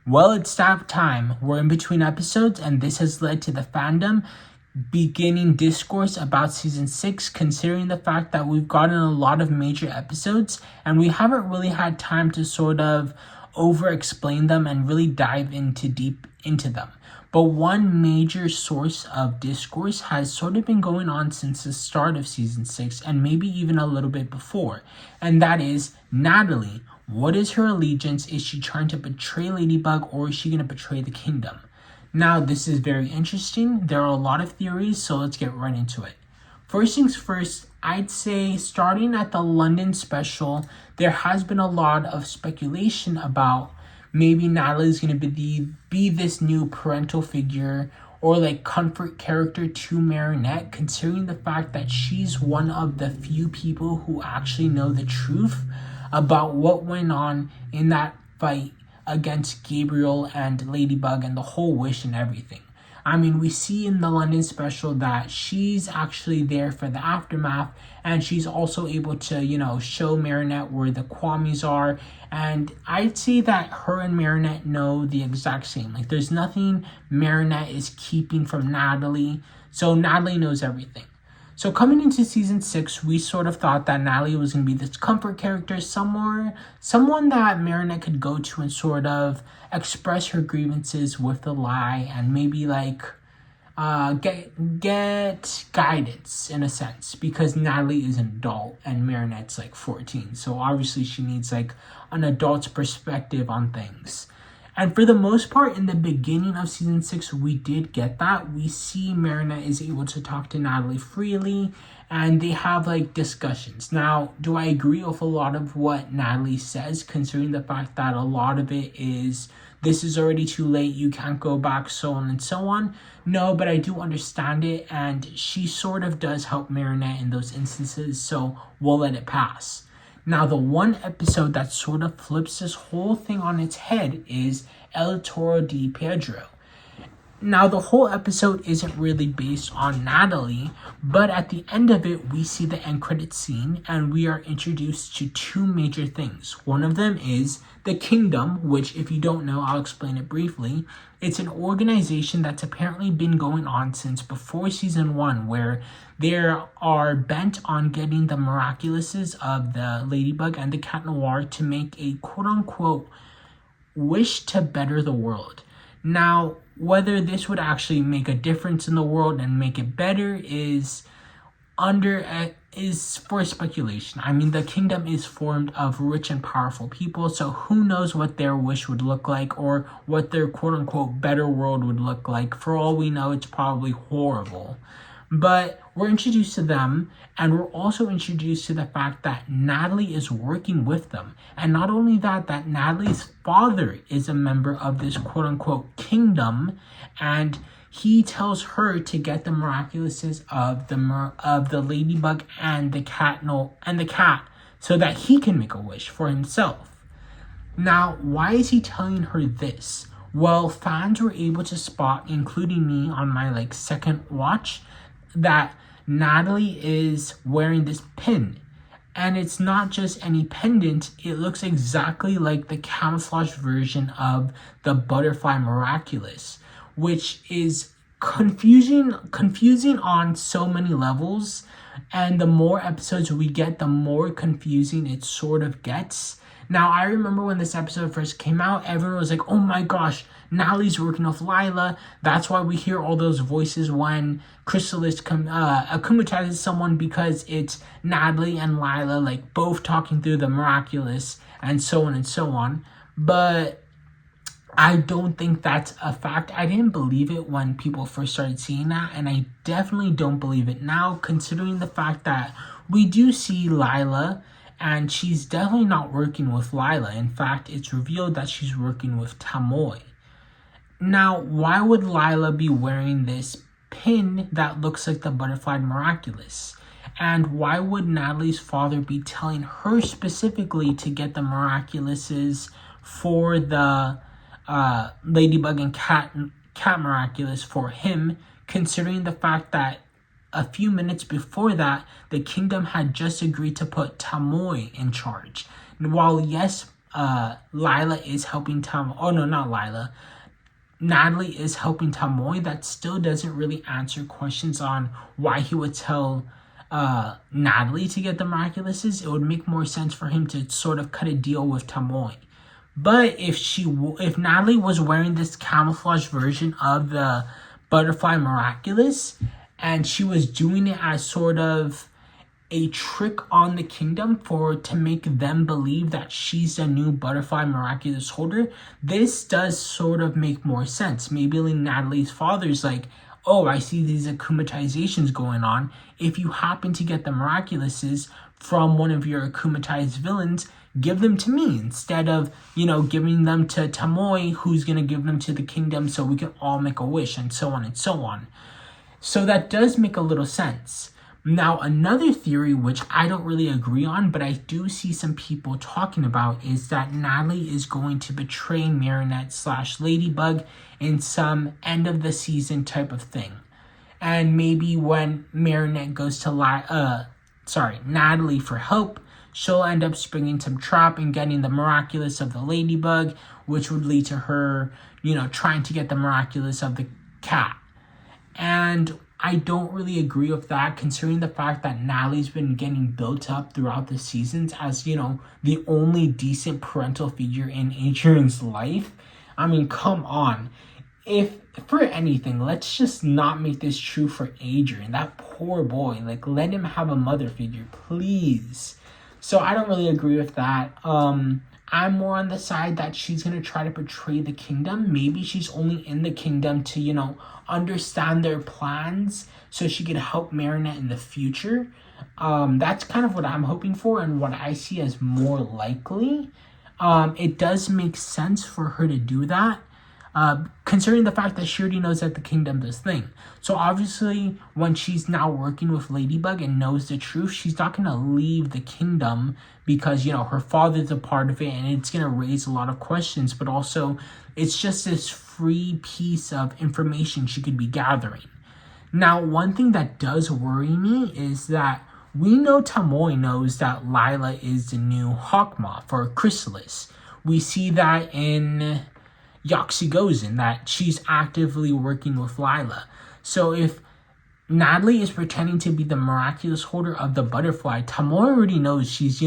Well, it's that time. We're in between episodes, and this has led to the fandom beginning discourse about season 6, considering the fact that we've gotten a lot of major episodes and we haven't really had time to sort of over explain them and really dive into deep into them. But one major source of discourse has sort of been going on since the start of season 6 and maybe even a little bit before, and that is Natalie. What is her allegiance? Is she trying to betray Ladybug, or is she going to betray the kingdom? Now, this is very interesting. There are a lot of theories, so let's get right into it. First things first, I'd say starting at the London special, there has been a lot of speculation about maybe Natalie's going to be this new parental figure or like comfort character to Marinette, considering the fact that she's one of the few people who actually know the truth about what went on in that fight against Gabriel and Ladybug and the whole wish and everything. I mean, we see in the London special that she's actually there for the aftermath, and she's also able to, show Marinette where the Kwamis are. And I'd say that her and Marinette know the exact same. Like, there's nothing Marinette is keeping from Natalie, so Natalie knows everything. So coming into season 6, we sort of thought that Natalie was going to be this comfort character someone that Marinette could go to and sort of express her grievances with the lie and maybe like get guidance in a sense, because Natalie is an adult and Marinette's like 14. So obviously she needs like an adult's perspective on things. And for the most part, in the beginning of season 6, we did get that. We see Marinette is able to talk to Natalie freely, and they have like discussions. Now, do I agree with a lot of what Natalie says, considering the fact that a lot of it is, this is already too late, you can't go back, so on and so on? No, but I do understand it, and she sort of does help Marinette in those instances, so we'll let it pass. Now, the one episode that sort of flips this whole thing on its head is El Toro di Pedro. Now, the whole episode isn't really based on Natalie, but at the end of it, we see the end credit scene, and we are introduced to two major things. One of them is the Kingdom, which, if you don't know, I'll explain it briefly. It's an organization that's apparently been going on since before season 1, where they are bent on getting the miraculouses of the Ladybug and the Cat Noir to make a quote-unquote wish to better the world. Now, whether this would actually make a difference in the world and make it better is for speculation. I mean, the kingdom is formed of rich and powerful people, so who knows what their wish would look like or what their quote-unquote better world would look like. For all we know, it's probably horrible. But we're introduced to them, and we're also introduced to the fact that Natalie is working with them. And not only that, that Natalie's father is a member of this quote-unquote kingdom, and he tells her to get the miraculouses of the Ladybug and the cat so that he can make a wish for himself. Now, why is he telling her this? Well, fans were able to spot, including me on my second watch, that Natalie is wearing this pin. And it's not just any pendant, it looks exactly like the camouflage version of the Butterfly Miraculous, which is confusing on so many levels. And the more episodes we get, the more confusing it sort of gets. Now, I remember when this episode first came out, everyone was like, oh my gosh, Natalie's working with Lila. That's why we hear all those voices when Chrysalis akumatizes someone, because it's Natalie and Lila both talking through the miraculous and so on and so on. But I don't think that's a fact. I didn't believe it when people first started seeing that, and I definitely don't believe it now, considering the fact that we do see Lila, and she's definitely not working with Lila. In fact, it's revealed that she's working with Tamoy. Now, why would Lila be wearing this pin that looks like the Butterfly Miraculous? And why would Natalie's father be telling her specifically to get the miraculouses for the Ladybug and Cat Miraculous for him, considering the fact that a few minutes before that, the kingdom had just agreed to put Tamoy in charge. While yes, Lila is helping Tom. Oh no, not Lila. Natalie is helping Tamoy, that still doesn't really answer questions on why he would tell Natalie to get the miraculouses. It would make more sense for him to sort of cut a deal with Tamoy. But if Natalie was wearing this camouflage version of the butterfly miraculous, and she was doing it as sort of a trick on the kingdom to make them believe that she's the new butterfly miraculous holder, this does sort of make more sense. Maybe like Natalie's father's like, oh, I see these akumatizations going on. If you happen to get the miraculouses from one of your akumatized villains, give them to me instead of, giving them to Tamoy, who's going to give them to the kingdom so we can all make a wish, and so on and so on. So that does make a little sense. Now, another theory, which I don't really agree on, but I do see some people talking about, is that Natalie is going to betray Marinette/Ladybug in some end of the season type of thing. And maybe when Marinette goes to Natalie for help, she'll end up springing some trap and getting the miraculous of the Ladybug, which would lead to her, trying to get the miraculous of the cat. And I don't really agree with that, considering the fact that Natalie's been getting built up throughout the seasons as, the only decent parental figure in Adrian's life. I mean, come on. If for anything, let's just not make this true for Adrian. That poor boy. Like, let him have a mother figure, please. So I don't really agree with that. I'm more on the side that she's going to try to betray the kingdom. Maybe she's only in the kingdom to, understand their plans so she could help Marinette in the future. That's kind of what I'm hoping for and what I see as more likely. It does make sense for her to do that, considering the fact that she already knows that the kingdom does thing. So obviously, when she's now working with Ladybug and knows the truth, she's not going to leave the kingdom because, her father's a part of it and it's going to raise a lot of questions. But also, it's just this free piece of information she could be gathering. Now, one thing that does worry me is that we know Tamoy knows that Lila is the new Hawk Moth or Chrysalis. We see that in Yoxigozin, that she's actively working with Lila. So if Natalie is pretending to be the miraculous holder of the butterfly, Tamoy already knows she's,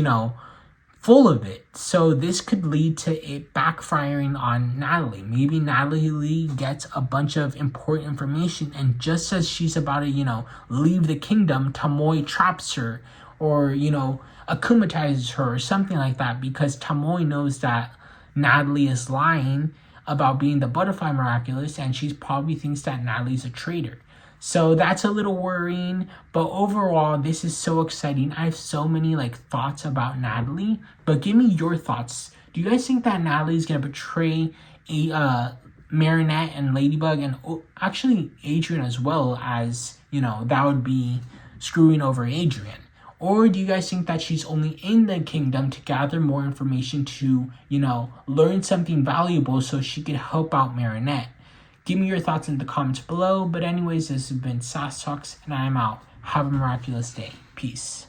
full of it. So this could lead to it backfiring on Natalie. Maybe Natalie gets a bunch of important information, and just as she's about to, leave the kingdom, Tamoy traps her or, akumatizes her or something like that, because Tamoy knows that Natalie is lying about being the butterfly miraculous, and she probably thinks that Natalie's a traitor. So that's a little worrying, but overall, this is so exciting. I have so many thoughts about Natalie, but give me your thoughts. Do you guys think that Natalie's gonna betray Marinette and Ladybug, and actually Adrian as well, as that would be screwing over Adrian? Or do you guys think that she's only in the kingdom to gather more information to, learn something valuable so she could help out Marinette? Give me your thoughts in the comments below. But anyways, this has been Sass Talks, and I am out. Have a miraculous day. Peace.